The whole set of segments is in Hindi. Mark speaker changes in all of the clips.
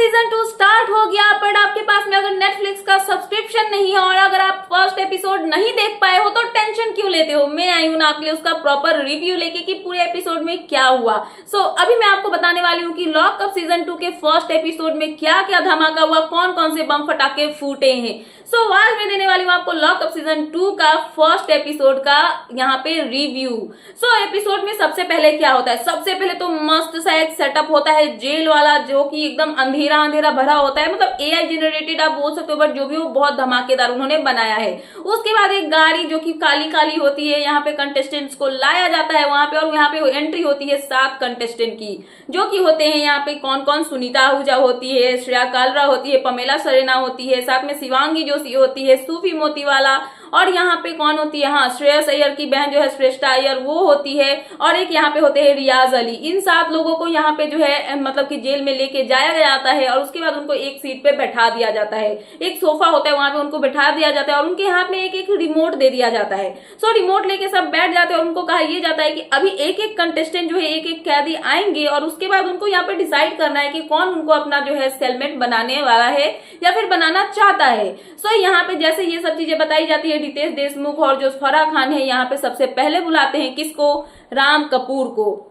Speaker 1: सीजन 2 स्टार्ट हो गया, बट आपके पास में अगर नेटफ्लिक्स का सब्सक्रिप्शन नहीं है और अगर आप फर्स्ट एपिसोड नहीं देख पाए हो तो टेंशन क्यों लेते हो। मैं आई हूं ना आपके लिए उसका प्रॉपर रिव्यू लेके कि पूरे एपिसोड में क्या हुआ। अभी मैं आपको बताने वाली हूँ कि लॉकअप सीजन 2 के फर्स्ट एपिसोड में क्या क्या धमाका हुआ, कौन कौन से बम फटाके फूटे हैं। आज मैं देने वाली हूँ आपको लॉकअप सीजन 2 का फर्स्ट एपिसोड का यहाँ पे रिव्यू। एपिसोड में सबसे पहले क्या होता है, सबसे पहले तो मस्त सा एक सेटअप होता है जेल वाला, जो कि एकदम अंधेरा अंधेरा भरा होता है, मतलब एआई जनरेटेड आप बोल सकते हो, बट जो भी वो बहुत धमाकेदार उन्होंने बनाया है। उसके बाद एक गाड़ी जो कि काली काली होती है, यहाँ पे कंटेस्टेंट्स को लाया जाता है वहां पे, और यहाँ पे एंट्री होती है 7 कंटेस्टेंट की, जो कि होते हैं यहाँ पे कौन कौन, सुनीता आहूजा होती है, श्रेया कालरा होती है, पमेला सरेना होती है, साथ में शिवांगी जोशी होती है, सूफी मोतीवाला, और यहाँ पे कौन होती है, हाँ श्रेयस अय्यर की बहन जो है श्रेष्ठा अय्यर वो होती है, और एक यहाँ पे होते हैं रियाज अली। इन 7 लोगों को यहाँ पे जो है मतलब कि जेल में लेके जाया जाता है, और उसके बाद उनको एक सीट पे बैठा दिया जाता है, एक सोफा होता है वहां पे उनको बैठा दिया जाता है, और उनके हाथ में एक एक रिमोट दे दिया जाता है। रिमोट लेके सब बैठ जाते हैं, और उनको कहा यह जाता है कि अभी एक एक कंटेस्टेंट जो है, एक एक कैदी आएंगे, और उसके बाद उनको यहाँ पे डिसाइड करना है कि कौन उनको अपना जो है सेलमेट बनाने वाला है या फिर बनाना चाहता है। यहाँ पे जैसे ये सब चीजें बताई जाती है, रितेश देशमुख और जो फराह खान है यहाँ पे सबसे पहले बुलाते हैं किसको, राम कपूर को।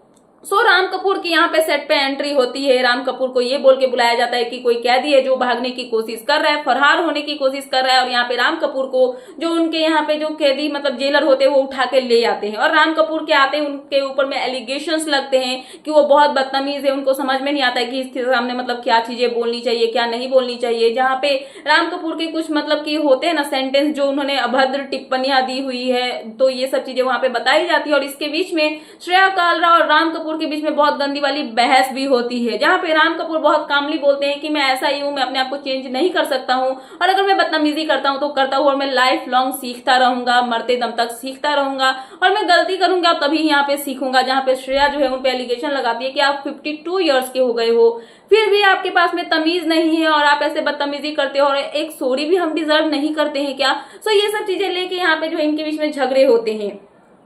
Speaker 1: राम कपूर की यहाँ पे सेट पे एंट्री होती है। राम कपूर को ये बोल के बुलाया जाता है कि कोई कैदी है जो भागने की कोशिश कर रहा है, फरार होने की कोशिश कर रहा है, और यहाँ पे राम कपूर को जो उनके यहाँ पे जो कैदी मतलब जेलर होते हैं वो उठा के ले आते हैं, और राम कपूर के आते हैं उनके ऊपर में एलिगेशंस लगते हैं कि वो बहुत बदतमीज है, उनको समझ में नहीं आता है कि इसके सामने मतलब क्या चीजें बोलनी चाहिए क्या नहीं बोलनी चाहिए। जहाँ पे राम कपूर के कुछ मतलब की होते हैं ना सेंटेंस जो उन्होंने अभद्र टिप्पणियां दी हुई है, तो ये सब चीजें वहां पे बताई जाती है। और इसके बीच में श्रेया कालरा और राम कपूर के बीच में बहुत गंदी वाली बहस भी होती है, जहां पे राम कपूर बहुत कामली बोलते हैं कि मैं ऐसा ही हूं, मैं अपने आप को चेंज नहीं कर सकता हूं, और अगर मैं बदतमीजी करता हूं तो करता हूं, और मैं लाइफ लॉन्ग सीखता रहूंगा, मरते दम तक सीखता रहूंगा, और मैं गलती करूंगा तभी यहाँ पे सीखूंगा। जहां पे श्रेया जो है उन पे एलिगेशन लगाती है कि आप 52 ईयर्स के हो गए हो, फिर भी आपके पास में तमीज नहीं है और आप ऐसे बदतमीजी करते हो, और एक सॉरी भी हम डिजर्व नहीं करते हैं क्या। ये सब चीजें लेके यहाँ पे जो इनके बीच में झगड़े होते हैं।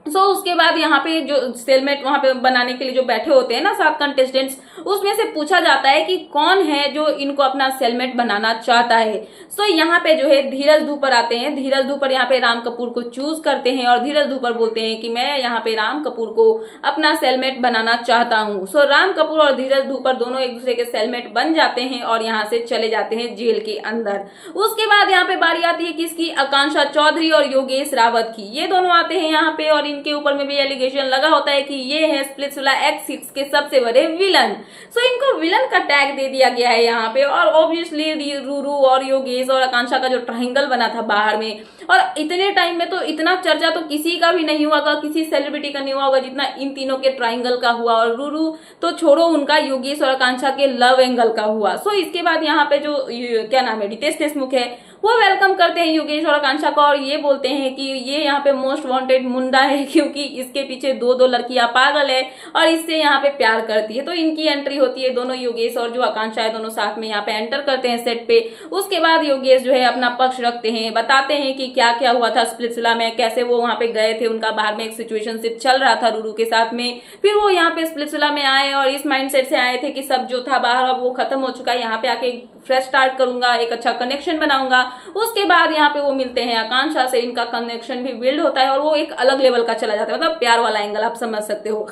Speaker 1: उसके बाद यहाँ पे जो सेलमेट वहां पे बनाने के लिए जो बैठे होते हैं ना 7 कंटेस्टेंट्स, उसमें से पूछा जाता है कि कौन है जो इनको अपना सेलमेट बनाना चाहता है। यहाँ पे जो है धीरज धूपर आते हैं। धीरज धूपर यहाँ पे राम कपूर को चूज करते हैं, और धीरज धूपर बोलते हैं कि मैं यहाँ पे राम कपूर को अपना सेलमेट बनाना चाहता हूँ। राम कपूर और धीरज धूपर दोनों एक दूसरे के सेलमेट बन जाते हैं, और यहाँ से चले जाते हैं जेल के अंदर। उसके बाद यहाँ पे बारी आती है किसकी, आकांक्षा चौधरी और योगेश रावत की। ये दोनों आते हैं यहाँ पे, और इनके ऊपर में भी एलिगेशन लगा होता है कि ये है स्प्लिट्सविला X6 के सबसे बड़े विलन। इनको विलन का टैग दे दिया गया है यहाँ पे, और ऑब्वियसली रूरू और योगेश और आकांक्षा का जो ट्रायंगल बना था बाहर में, और इतने टाइम में तो इतना चर्चा तो किसी का भी नहीं हुआ होगा, किसी सेलिब्रिटी का नहीं हुआ होगा जितना इन तीनों के ट्रायंगल का हुआ। और रूरू तो छोड़ो, उनका योगेश और आकांक्षा के लव एंगल का हुआ। इसके बाद यहाँ पे जो क्या नाम है, रितेश देशमुख है, वो वेलकम करते हैं योगेश और आकांक्षा को, और ये बोलते हैं कि ये यहाँ पे मोस्ट वांटेड मुंडा है, क्योंकि इसके पीछे 2 लड़कियां पागल है और इससे यहाँ पे प्यार करती है। इनकी एंट्री होती है, दोनों योगेश और जो आकांक्षा है दोनों साथ में यहाँ पे एंटर करते हैं सेट पे। उसके बाद योगेश जो है अपना पक्ष रखते हैं, बताते हैं कि क्या क्या हुआ था स्प्लिट्सविला में, कैसे वो वहां पे गए थे, उनका बाहर में एक सिचुएशनशिप चल रहा था रूरू के साथ में, फिर वो यहाँ पे स्प्लिट्सविला में आए और इस माइंडसेट से आए थे कि सब जो था बाहर अब वो खत्म हो चुका है, यहाँ पे आके फ्रेश स्टार्ट करूंगा, एक अच्छा कनेक्शन बनाऊंगा। उसके बाद यहाँ पे वो मिलते हैं आकांक्षा से, इनका कनेक्शन भी बिल्ड होता है, और वो एक अलग लेवल का चला जाता है, मतलब प्यार वाला एंगल आप समझ सकते हो।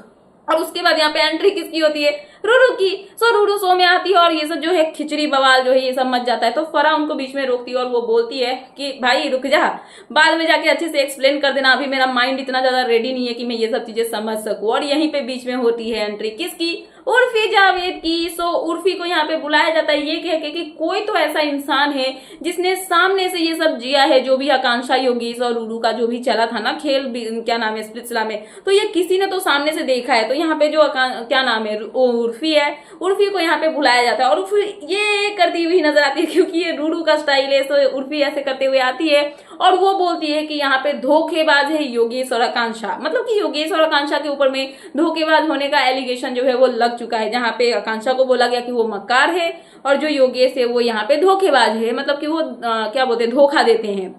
Speaker 1: और उसके बाद यहाँ पे एंट्री किसकी होती है, रूरू की। रूरू शो में आती है, और ये सब जो है खिचड़ी बवाल जो है ये सब मच जाता है। फराह उनको बीच में रोकती है, और वो बोलती है कि भाई रुक जा, बाद में जाके अच्छे से एक्सप्लेन कर देना, अभी मेरा माइंड इतना ज्यादा रेडी नहीं है कि मैं ये सब चीजें समझ सकूं। और यहीं पे बीच में होती है एंट्री किसकी, उर्फी जावेद की। उर्फी को यहाँ पे बुलाया जाता है ये कह के कि कोई तो ऐसा इंसान है जिसने सामने से ये सब जिया है, जो भी आकांक्षा योगेश और रूरू का जो भी चला था ना खेल, क्या नाम है स्प्लिट्सविला में, तो ये किसी ने तो सामने से देखा है। यहाँ पे जो क्या नाम है उर्फी है, उर्फी को यहाँ पे बुलाया जाता है, और उर्फी ये करती हुई नजर आती है, क्योंकि ये रूरू का स्टाइल है। उर्फी ऐसे करते हुए आती है, और वो बोलती है कि यहाँ पे धोखेबाज है योगेश और आकांक्षा, मतलब कि योगेश और आकांक्षा के ऊपर में धोखेबाज होने का एलिगेशन जो है वो लग चुका है। जहाँ पे आकांक्षा को बोला गया कि वो मक्कार है, और जो योगेश है वो यहाँ पे धोखेबाज है, मतलब कि वो क्या बोलते हैं, धोखा देते हैं।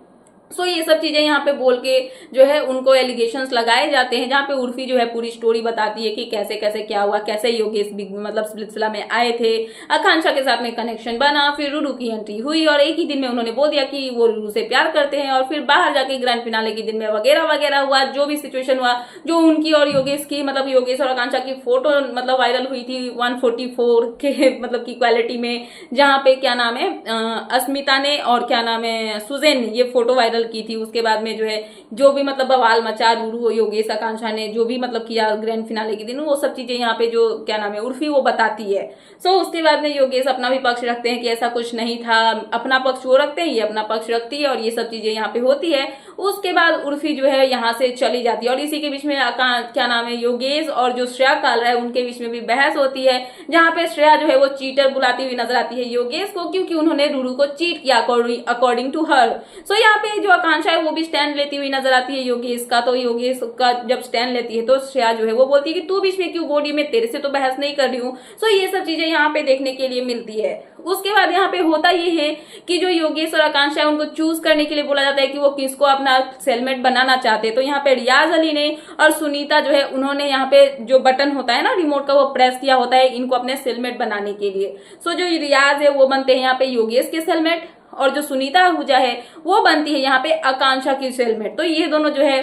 Speaker 1: सो ये सब चीजें यहाँ पे बोल के जो है उनको एलिगेशंस लगाए जाते हैं, जहाँ पे उर्फी जो है पूरी स्टोरी बताती है कि कैसे कैसे क्या हुआ, कैसे योगेश मतलब स्प्लिट्सविला में आए थे, आकांक्षा के साथ में कनेक्शन बना, फिर रुरु की एंट्री हुई और एक ही दिन में उन्होंने बोल दिया कि वो रुरु से प्यार करते हैं, और फिर बाहर जाके ग्रैंड फिनाले के दिन में वगैरह वगैरह हुआ, जो भी सिचुएशन हुआ, जो उनकी और योगेश की मतलब योगेश और आकांक्षा की फोटो मतलब वायरल हुई थी 144 के मतलब की क्वालिटी में, जहाँ पे क्या नाम है अस्मिता ने और क्या नाम है सुजैन ने ये फोटो वायरल की थी। उसके बाद में जो है जो भी मतलब बवाल मचा रुरु योगेश आकांक्षा ने जो भी मतलब किया ग्रैंड फिनाले के दिन, वो सब चीजें यहाँ पे जो क्या नाम है उर्फी वो बताती है। सो उसके बाद में योगेश अपना भी पक्ष रखते हैं कि ऐसा कुछ नहीं था, अपना पक्ष वो रखते हैं, ये अपना पक्ष रखती है और ये सब चीजें यहाँ पे होती है। उसके बाद उर्फी जो है यहाँ से चली जाती है और इसी के बीच में क्या नाम है योगेश और जो श्रेया कालरा है उनके बीच में भी बहस होती है, जहाँ पे श्रेया जो है वो चीटर बुलाती हुई नजर आती है योगेश को, क्योंकि उन्होंने रुरु को चीट किया अकॉर्डिंग टू हर। सो यहाँ पे जो आकांक्षा है वो भी स्टैंड लेती हुई नजर आती है योगेश का। तो योगेश का जब स्टैंड लेती है तो श्रेया जो है वो बोलती है कि तू बीच में क्यों बॉडी में, तेरे से तो बहस नहीं कर रही हूँ। सो ये सब चीजें यहाँ पे देखने के लिए मिलती है। उसके बाद यहाँ पे होता ये है कि जो योगेश और आकांक्षा है उनको चूज करने के लिए बोला जाता है कि वो किसको अपना सेलमेट बनाना चाहते हैं। तो यहाँ पे रियाज अली ने और सुनीता जो है उन्होंने यहाँ पे जो बटन होता है ना रिमोट का वो प्रेस किया होता है इनको अपने सेलमेट बनाने के लिए। सो जो रियाज है वो बनते हैं यहाँ पे योगेश के सेलमेट और जो सुनीता आहूजा है वो बनती है यहाँ पे आकांक्षा की सेलमेट। तो ये दोनों जो है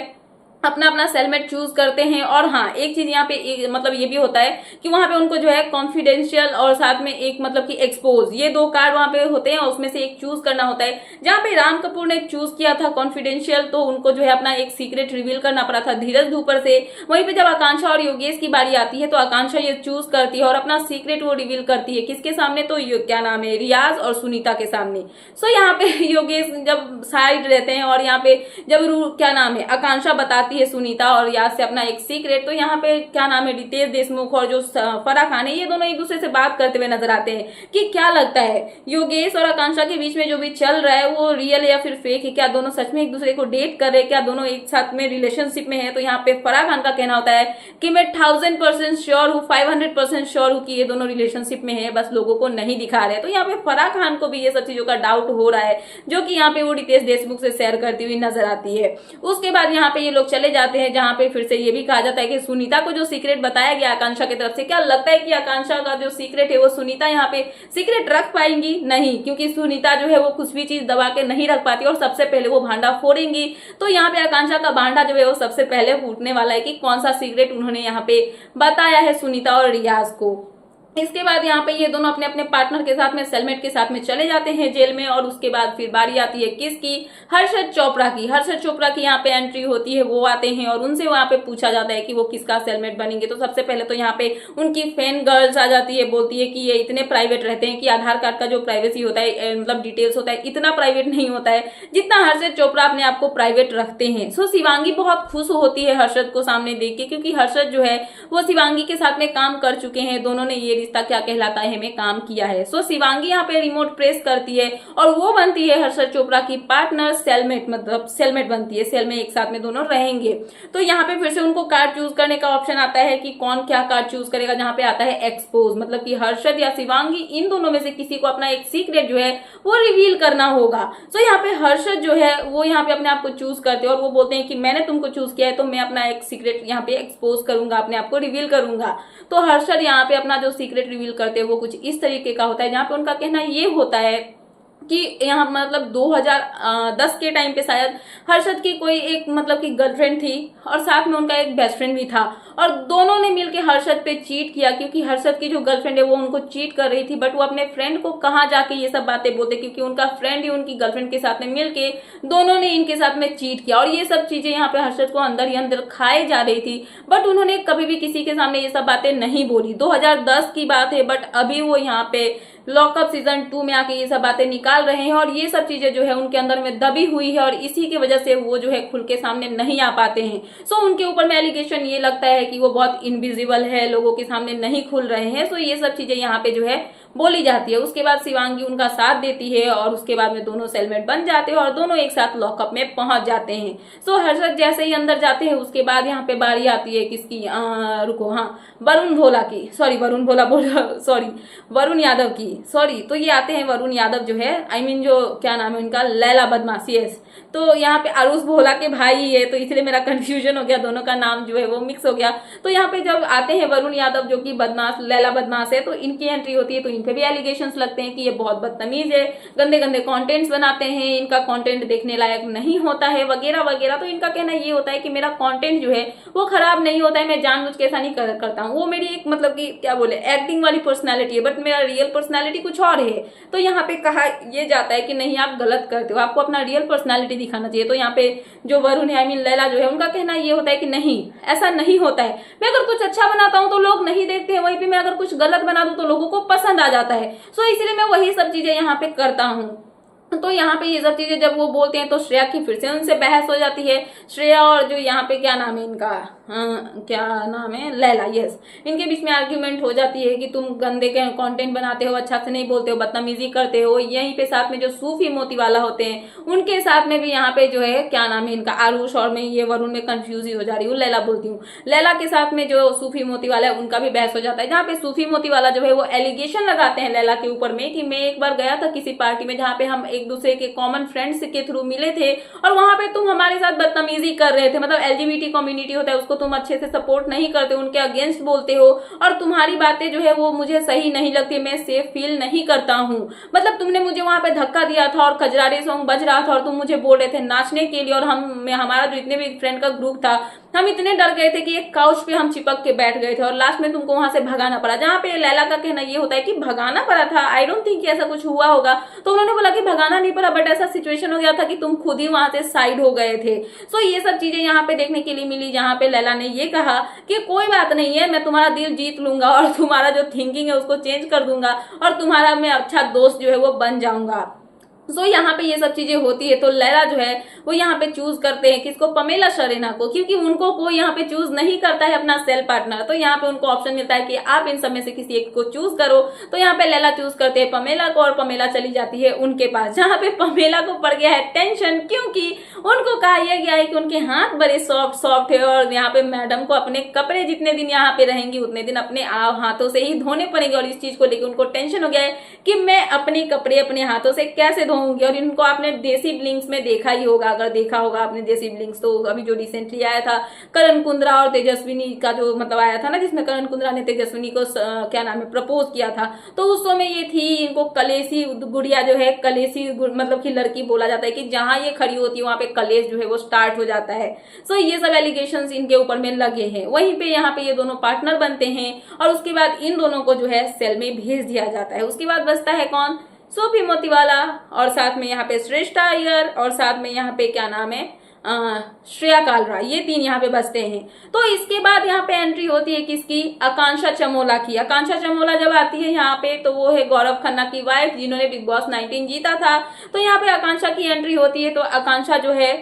Speaker 1: अपना अपना सेलमेट चूज करते हैं। और हाँ एक चीज यहाँ पे मतलब ये भी होता है कि वहां पे उनको जो है कॉन्फिडेंशियल और साथ में एक मतलब कि एक्सपोज, ये दो कार्ड वहां पे होते हैं और उसमें से एक चूज करना होता है। जहाँ पे राम कपूर ने चूज किया था कॉन्फिडेंशियल, तो उनको जो है अपना एक सीक्रेट रिवील करना पड़ा था धीरज धूपर से। वहीं पे जब आकांक्षा और योगेश की बारी आती है तो आकांक्षा ये चूज करती है और अपना सीक्रेट वो रिवील करती है किसके सामने, तो क्या नाम है रियाज और सुनीता के सामने। सो यहाँ पे योगेश जब साइड रहते हैं और यहाँ पे जब क्या नाम है आकांक्षा बताती है सुनीता और याद से अपना एक सीक्रेट, तो यहाँ पे क्या नाम है रितेश देशमुख और जो फराह खान है ये दोनों एक दूसरे से बात करते हुए नजर आते हैं कि क्या लगता है योगेश और आकांक्षा के बीच में जो भी चल रहा है वो रियल या फिर फेक है, क्या दोनों सच में एक दूसरे को डेट कर रहे हैं, क्या दोनों एक साथ में रिलेशनशिप में है। तो यहाँ पे फराह खान का कहना होता है कि मैं 1000% श्योर हूँ, 500% श्योर हूँ कि ये दोनों रिलेशनशिप में है, बस लोगों को नहीं दिखा रहे। तो यहाँ पे फराह खान को भी ये सब चीजों का डाउट हो रहा है जो कि यहाँ पे वो रितेश देशमुख से शेयर करती हुई नजर आती है। उसके बाद यहाँ पे ये लोग चले जाते हैं जहां पे फिर से ये भी कहा जाता है कि सुनीता को जो सीक्रेट बताया गया आकांक्षा की तरफ से, क्या लगता है कि आकांक्षा का जो सीक्रेट है वो सुनीता यहाँ पे सीक्रेट रख पाएंगी? नहीं, क्योंकि सुनीता जो है वो कुछ भी चीज दबा के नहीं रख पाती और सबसे पहले वो भांडा फोड़ेंगी। तो यहाँ पे आकांक्षा का भांडा जो है वो सबसे पहले फूटने वाला है कि कौन सा सीक्रेट उन्होंने यहाँ पे बताया है सुनीता और रियाज को। इसके बाद यहाँ पे ये दोनों अपने अपने पार्टनर के साथ में सेलमेट के साथ में चले जाते हैं जेल में। और उसके बाद फिर बारी आती है किसकी, हर्षद चोपड़ा की। हर्षद चोपड़ा की यहाँ पे एंट्री होती है, वो आते हैं और उनसे वहां पे पूछा जाता है कि वो किसका सेलमेट बनेंगे। तो सबसे पहले तो यहाँ पे उनकी फैन गर्ल्स आ जाती है, बोलती है कि ये इतने प्राइवेट रहते हैं कि आधार कार्ड का जो प्राइवेसी होता है मतलब डिटेल्स होता है इतना प्राइवेट नहीं होता है जितना हर्षद चोपड़ा अपने आप को प्राइवेट रखते हैं। सो शिवांगी बहुत खुश होती है हर्षद को सामने देख के, क्योंकि हर्षद जो है वो शिवांगी के साथ में काम कर चुके हैं, दोनों ने ये रिश्ता क्या कहलाता है में काम किया है। सो शिवांगी यहाँ पे रिमोट प्रेस करती है और वो बनती है हर्षद चोपड़ा की पार्टनर सेलमेट, मतलब सेलमेट बनती है, सेल में एक साथ में दोनों रहेंगे। तो यहाँ पे फिर से उनको कार्ड चूज करने का ऑप्शन आता है कि कौन क्या कार्ड चूज करेगा, जहाँ पे आता है एक्सपोज, मतलब कि हर्षद या शिवांगी इन दोनों में से किसी को अपना एक सीक्रेट जो है वो रिवील करना होगा। सो यहाँ पे हर्षद जो है वो यहाँ पे अपने आप को चूज करते हैं और वो बोलते हैं कि मैंने तुमको चूज किया है तो मैं अपना एक सीक्रेट यहाँ पे एक्सपोज करूंगा, अपने आप को रिवील करूंगा। तो हर्षद यहाँ पे अपना जो सीक्रेट रिवील करते हैं वो कुछ इस तरीके का होता है, जहाँ पे उनका कहना ये होता है कि यहाँ मतलब 2010 के टाइम पे शायद हर्षद की कोई एक मतलब कि गर्लफ्रेंड थी और साथ में उनका एक बेस्ट फ्रेंड भी था और दोनों ने मिलकर हर्षद पे चीट किया, क्योंकि हर्षद की जो गर्लफ्रेंड है वो उनको चीट कर रही थी। बट वो अपने फ्रेंड को कहाँ जाके ये सब बातें बोलते, क्योंकि उनका फ्रेंड ही उनकी गर्लफ्रेंड के साथ में मिलके दोनों ने इनके साथ में चीट किया। और ये सब चीजें यहाँ पे हर्षद को अंदर ही अंदर खाई जा रही थी, बट उन्होंने कभी भी किसी के सामने ये सब बातें नहीं बोली। 2010 की बात है, बट अभी वो यहाँ पे लॉकअप सीजन 2 में आके ये सब बातें निकाल रहे हैं और ये सब चीजें जो है उनके अंदर में दबी हुई है और इसी की वजह से वो जो है खुल के सामने नहीं आ पाते हैं। सो उनके ऊपर में एलिगेशन ये लगता है कि वो बहुत इनविजिबल है, लोगों के सामने नहीं खुल रहे हैं। सो ये सब चीजें यहाँ पे जो है बोली जाती है। उसके बाद शिवांगी उनका साथ देती है और उसके बाद में दोनों सेलमेट बन जाते हैं और दोनों एक साथ लॉकअप में पहुंच जाते हैं। सो हर्षद जैसे ही अंदर जाते हैं उसके बाद यहाँ पे बारी आती है किसकी, रुको, हाँ, वरुण भोला की, सॉरी वरुण भोला बोला, सॉरी वरुण यादव की, सॉरी। तो ये आते हैं वरुण यादव जो है, आई मीन जो क्या नाम है उनका, लैला बदमाश, यस। तो यहाँ पे आरुष भोला के भाई है, तो इसलिए मेरा कंफ्यूजन हो गया, दोनों का नाम जो है वो मिक्स हो गया। तो यहाँ पे जब आते हैं वरुण यादव जो कि बदमाश, लैला बदमाश है, तो इनकी एंट्री होती है। तो इन पे भी एलिगेशंस लगते हैं कि ये बहुत बदतमीज है, गंदे गंदे कंटेंट्स बनाते हैं, इनका कंटेंट देखने लायक नहीं होता है, वगैरह वगैरह। तो इनका कहना ये होता है कि मेरा कंटेंट जो है वो खराब नहीं होता है, मैं जानबूझ के ऐसा नहीं करता हूँ, वो मेरी एक मतलब कि क्या बोले एक्टिंग वाली पर्सनैलिटी है, बट मेरा रियल पर्सनैलिटी कुछ और है। तो यहाँ पे कहा यह जाता है कि नहीं, आप गलत करते हो, आपको अपना रियल पर्सनैलिटी दिखाना चाहिए। तो यहाँ पे जो वरुण है, आई मीन लैला जो है, उनका कहना ये होता है कि नहीं, ऐसा नहीं होता है, मैं अगर कुछ अच्छा बनाता हूं तो लोग नहीं देखते हैं, वहीं पे मैं अगर कुछ गलत बना दूं तो लोगों को पसंद आ जाता है। सो इसलिए मैं वही सब चीजें यहाँ पे करता हूँ। तो यहाँ पे ये सब चीजें जब वो बोलते हैं तो श्रेया की फिर से उनसे बहस हो जाती है। श्रेया और जो यहाँ पे क्या नाम है इनका, क्या नाम है, लैला, यस, इनके बीच में आर्ग्यूमेंट हो जाती है कि तुम गंदे के कंटेंट बनाते हो, अच्छा से नहीं बोलते हो, बदतमीजी करते हो। यहीं पे साथ में जो सूफी मोती वाला होते हैं उनके साथ में भी यहाँ पे जो है क्या नाम है इनका, आरुष, और मैं ये वरुण में कंफ्यूज ही हो जा रही हूँ, लैला बोलती हूँ। लैला के साथ में जो सूफी मोती वाला है उनका भी बहस हो जाता है, जहाँ पे सूफी मोती वाला जो है वो एलिगेशन लगाते हैं लैला के ऊपर में कि मैं एक बार गया था किसी पार्टी में जहाँ पे हम एक दूसरे के कॉमन फ्रेंड्स के थ्रू मिले थे और वहां पे तुम हमारे साथ बदतमीजी कर रहे थे, मतलब एलजीबीटी कम्युनिटी होता है उसको तुम अच्छे से सपोर्ट नहीं करते, उनके अगेंस्ट बोलते हो और तुम्हारी बातें जो है वो मुझे सही नहीं लगती, मैं सेफ फील नहीं करता हूँ। मतलब तुमने मुझे वहां पे धक्का दिया था और खजरारी सॉन्ग बज रहा था और तुम मुझे बोल रहे थे नाचने के लिए, और हमारा जो इतने भी फ्रेंड का ग्रुप था हम इतने डर गए थे कि एक काउच पे हम चिपक के बैठ गए थे और लास्ट में तुमको वहां से भगाना पड़ा। जहाँ पे लैला का कहना ये होता है कि भगाना पड़ा था, आई डोंट थिंक कि ऐसा कुछ हुआ होगा। तो उन्होंने बोला कि भगाना नहीं पड़ा, बट ऐसा सिचुएशन हो गया था कि तुम खुद ही वहां से साइड हो गए थे। सो ये सब चीजें यहाँ पे देखने के लिए मिली, जहाँ पे लैला ने ये कहा कि कोई बात नहीं है, मैं तुम्हारा दिल जीत लूंगा और तुम्हारा जो थिंकिंग है उसको चेंज कर दूंगा और तुम्हारा मैं अच्छा दोस्त जो है वो बन जाऊंगा। सो यहाँ पे ये सब चीजें होती है। तो लैला जो है वो यहाँ पे चूज करते हैं किसको, पमेला शरेना को, क्योंकि उनको कोई यहाँ पे चूज नहीं करता है अपना सेल पार्टनर। तो यहाँ पे उनको ऑप्शन मिलता है कि आप इन सब में से किसी एक को चूज करो। तो यहाँ पे लैला चूज करते हैं पमेला को और पमेला चली जाती है उनके पास, जहाँ पे पमेला को पड़ गया है टेंशन, क्योंकि उनको कहा यह गया है कि उनके हाथ बड़े सॉफ्ट है और यहाँ पे मैडम को अपने कपड़े जितने दिन यहाँ पे रहेंगी उतने दिन अपने हाथों से ही धोने पड़ेंगे। और इस चीज को लेकर उनको टेंशन हो गया है कि मैं अपने कपड़े अपने हाथों से कैसे धोऊंगी। और इनको आपने देसी ब्लिंक्स में देखा ही होगा, अगर देखा होगा आपने देसी ब्लिंक्स, तो अभी जो रिसेंटली आया था करण कुंद्रा और तेजस्विनी का जो मतलब आया था ना, जिसमें करण कुंद्रा ने तेजस्विनी को क्या नाम है प्रपोज किया था, तो उस समय ये थी, इनको कलेसी गुड़िया जो है, कलेसी मतलब की लड़की बोला जाता है कि जहां ये खड़ी होती है वहां पे कलेश जो है वो स्टार्ट हो जाता है। सो ये सब एलिगेशंस इनके ऊपर में लगे हैं। वहीं पे यहाँ पे ये दोनों पार्टनर बनते हैं और उसके बाद इन दोनों को जो है सेल में भेज दिया जाता है। उसके बाद बचता है कौन, सूफी मोतीवाला और साथ में यहाँ पे श्रेष्ठा अय्यर और साथ में यहाँ पे क्या नाम है श्रेया कालरा, ये तीन यहाँ पे बचते हैं। तो इसके बाद यहाँ पे एंट्री होती है किसकी, आकांक्षा चमोला की। आकांक्षा चमोला जब आती है यहाँ पे तो वो है गौरव खन्ना की वाइफ, जिन्होंने बिग बॉस 19 जीता था। तो यहाँ पे आकांक्षा की एंट्री होती है। तो आकांक्षा जो है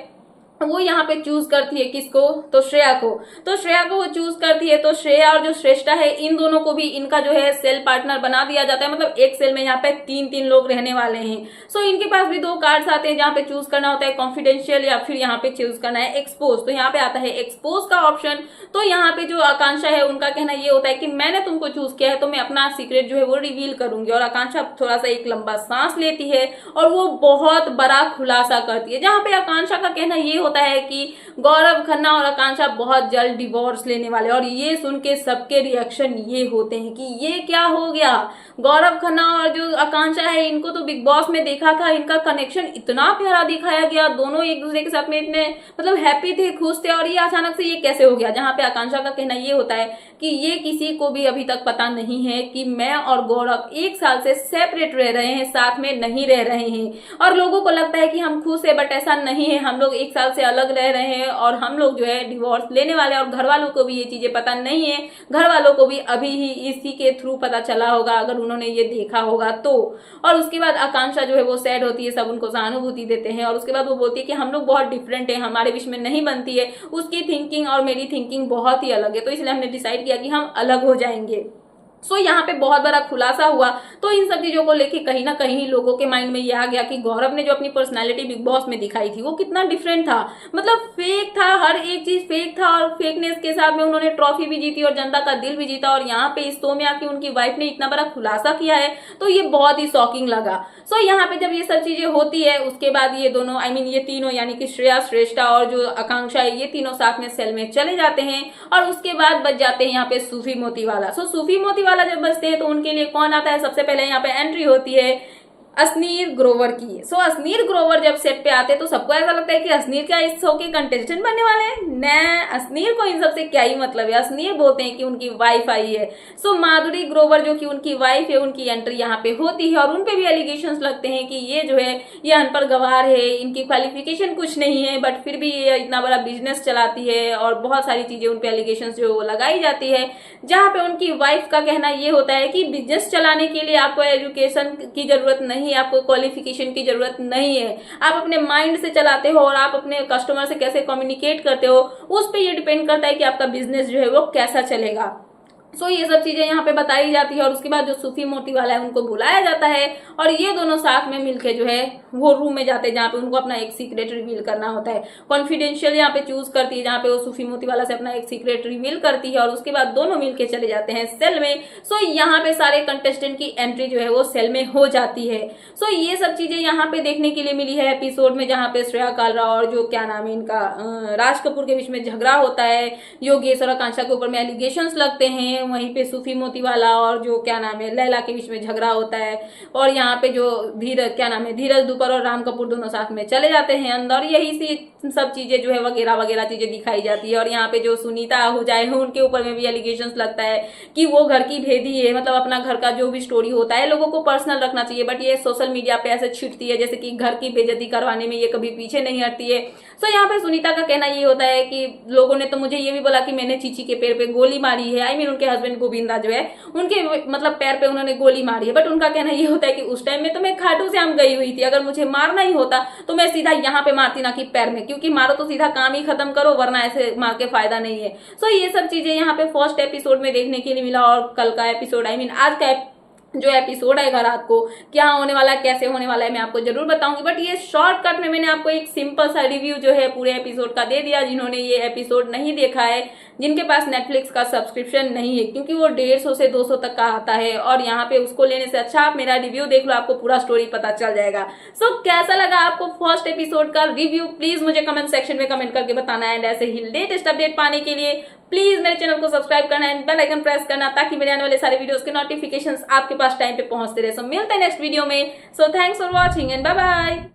Speaker 1: वो यहाँ पे चूज करती है किसको, तो श्रेया को। तो श्रेया को वो चूज करती है। तो श्रेया और जो श्रेष्ठा है इन दोनों को भी इनका जो है सेल पार्टनर बना दिया जाता है। मतलब एक सेल में यहाँ पे तीन लोग रहने वाले हैं। सो इनके पास भी दो कार्ड्स आते हैं जहाँ पे चूज करना होता है कॉन्फिडेंशियल या फिर यहाँ पे चूज करना है एक्सपोज। तो यहाँ पे आता है एक्सपोज का ऑप्शन। तो यहाँ पे जो आकांक्षा है उनका कहना ये होता है कि मैंने तुमको चूज किया है तो मैं अपना सीक्रेट जो है वो रिवील करूंगी। और आकांक्षा थोड़ा सा एक लंबा सांस लेती है और वो बहुत बड़ा खुलासा करती है, जहाँ पे आकांक्षा का कहना ये होता है कि गौरव खन्ना और आकांक्षा बहुत जल्द डिवोर्स लेने वाले। और ये सुन के सबके रिएक्शन ये होते हैं कि ये क्या हो गया, गौरव खन्ना और जो आकांक्षा है इनको तो बिग बॉस में देखा था, इनका कनेक्शन इतना प्यारा दिखाया गया, दोनों एक दूसरे के साथ में इतने मतलब हैप्पी थे, खुश थे, और ये अचानक से ये कैसे हो गया। जहाँ पे आकांक्षा का कहना ये होता है कि ये किसी को भी अभी तक पता नहीं है कि मैं और गौरव 1 साल से सेपरेट रह रहे हैं, साथ में नहीं रह रहे हैं, और लोगों को लगता है कि हम खुश है, बट ऐसा नहीं है। हम लोग 1 साल से अलग रह रहे हैं और हम लोग जो है डिवोर्स लेने वाले हैं। और घर वालों को भी ये चीजें पता नहीं है, घर वालों को भी अभी ही इसी के थ्रू पता चला होगा, अगर उन्होंने ये देखा होगा तो। और उसके बाद आकांक्षा जो है वो सैड होती है, सब उनको सहानुभूति देते हैं और उसके बाद वो बोलती है कि हम लोग बहुत डिफरेंट है, हमारे बीच में नहीं बनती है, उसकी थिंकिंग और मेरी थिंकिंग बहुत ही अलग है, तो इसलिए हमने डिसाइड किया कि हम अलग हो जाएंगे। सो यहाँ पे बहुत बड़ा खुलासा हुआ। तो इन सब चीजों को लेके कहीं ना कहीं लोगों के माइंड में ये आ गया कि गौरव ने जो अपनी पर्सनालिटी बिग बॉस में दिखाई थी वो कितना डिफरेंट था, मतलब फेक था, हर एक चीज फेक था और फेकनेस के साथ में उन्होंने ट्रॉफी भी जीती और जनता का दिल भी जीता। और यहाँ पे इस शो में आके उनकी वाइफ ने इतना बड़ा खुलासा किया है तो ये बहुत ही शॉकिंग लगा। सो यहाँ पे जब ये सब चीजें होती है उसके बाद ये दोनों ये तीनों यानी कि श्रेया, श्रेष्ठा और जो आकांक्षा है ये तीनों साथ में सेल में चले जाते हैं और उसके बाद बच जाते हैं यहाँ पे सूफी मोतीवाला। सो सूफी मोतीवाला जब बचते हैं तो उनके लिए कौन आता है, सबसे पहले यहाँ पे एंट्री होती है असनीर ग्रोवर की। सो असनीर ग्रोवर जब सेट पे आते हैं तो सबको ऐसा लगता है कि असनीर क्या इस शो के कंटेस्टेंट बनने वाले हैं। न, असनीर को इन सबसे क्या ही मतलब है। असनीर बोलते हैं कि उनकी वाइफ आई है। सो माधुरी ग्रोवर जो कि उनकी वाइफ है उनकी एंट्री यहाँ पे होती है और उनपे भी एलिगेशंस लगते हैं कि ये जो है ये अनपढ़ गवार है, इनकी क्वालिफिकेशन कुछ नहीं है, बट फिर भी ये इतना बड़ा बिजनेस चलाती है और बहुत सारी चीजें उनपे एलिगेशंस जो लगाई जाती है। जहाँ पे उनकी वाइफ का कहना ये होता है कि बिजनेस चलाने के लिए आपको एजुकेशन की जरूरत नहीं, आपको क्वालिफिकेशन की जरूरत नहीं है, आप अपने माइंड से चलाते हो और आप अपने कस्टमर से कैसे कम्युनिकेट करते हो उस पे ये डिपेंड करता है कि आपका बिजनेस जो है वो कैसा चलेगा। सो ये सब चीजें यहाँ पे बताई जाती है और उसके बाद जो सूफी मोतीवाला है उनको बुलाया जाता है और ये दोनों साथ में मिलके जो है वो रूम में जाते हैं जहाँ पे उनको अपना एक सीक्रेट रिवील करना होता है। कॉन्फिडेंशियल यहाँ पे चूज करती है जहाँ पे वो सूफी मोतीवाला से अपना एक सीक्रेट रिवील करती है और उसके बाद दोनों मिलके चले जाते हैं सेल में। सो यहाँ पे सारे कंटेस्टेंट की एंट्री जो है वो सेल में हो जाती है। सो ये सब चीजें यहाँ पे देखने के लिए मिली है एपिसोड में, जहाँ पे श्रेया कालरा और जो क्या नाम है इनका राज कपूर के बीच में झगड़ा होता है, योगेश और आकांक्षा के ऊपर में एलिगेशंस लगते हैं, वहीं पे सूफी मोतीवाला और जो क्या नाम है लैला के बीच में झगड़ा होता है और यहाँ पे जो धीरज दुपर और राम कपूर दोनों साथ में चले जाते हैं अंदर। यही सी सब चीजें जो है वगैरह वगैरह चीजें दिखाई जाती है। और यहाँ पे जो सुनीता आहूजा है उनके ऊपर में भी एलिगेशंस लगता है कि वो घर की भेदी है, मतलब अपना घर का जो भी स्टोरी होता है लोगों को पर्सनल रखना चाहिए, बट ये सोशल मीडिया पे ऐसे छिड़ती है जैसे कि घर की बेइज्जती करवाने में ये कभी पीछे नहीं हटती है। सो यहाँ पे सुनीता का कहना ये होता है कि लोगों ने तो मुझे ये भी बोला कि मैंने चीची के पैर पे गोली मारी है, उनके हस्बैंड गोविंदा जो है उनके मतलब पैर पे उन्होंने गोली मारी है, बट उनका कहना ये होता है कि उस टाइम में तो मैं खाटू श्याम गई हुई थी, अगर मुझे मारना ही होता तो मैं सीधा यहाँ पे मारती ना कि पैर में, क्योंकि मारो तो सीधा काम ही खत्म करो वरना ऐसे मार के फायदा नहीं है। सो ये सब चीजें यहाँ पे फर्स्ट एपिसोड में देखने के लिए मिला और कल का एपिसोड आज का जो एपिसोड आएगा रात को क्या होने वाला है, कैसे होने वाला है, मैं आपको जरूर बताऊंगी। बट ये शॉर्टकट में मैंने आपको एक सिंपल सा रिव्यू जो है पूरे एपिसोड का दे दिया। जिन्होंने ये एपिसोड नहीं देखा है, जिनके पास नेटफ्लिक्स का सब्सक्रिप्शन नहीं है, क्योंकि वो 150 से 200 तक का आता है और यहाँ पे उसको लेने से अच्छा आप मेरा रिव्यू देख लो, आपको पूरा स्टोरी पता चल जाएगा। सो कैसा लगा आपको फर्स्ट एपिसोड का रिव्यू, प्लीज मुझे कमेंट सेक्शन में कमेंट करके बताना। एंड ऐसे ही लेटेस्ट अपडेट पाने के लिए प्लीज मेरे चैनल को सब्सक्राइब करना एंड बेल आइकन प्रेस करना ताकि मेरे आने वाले सारे वीडियोस के नोटिफिकेशंस आपके पास टाइम पे पहुंचते रहे। सो मिलते हैं नेक्स्ट वीडियो में। So thanks for watching and bye bye.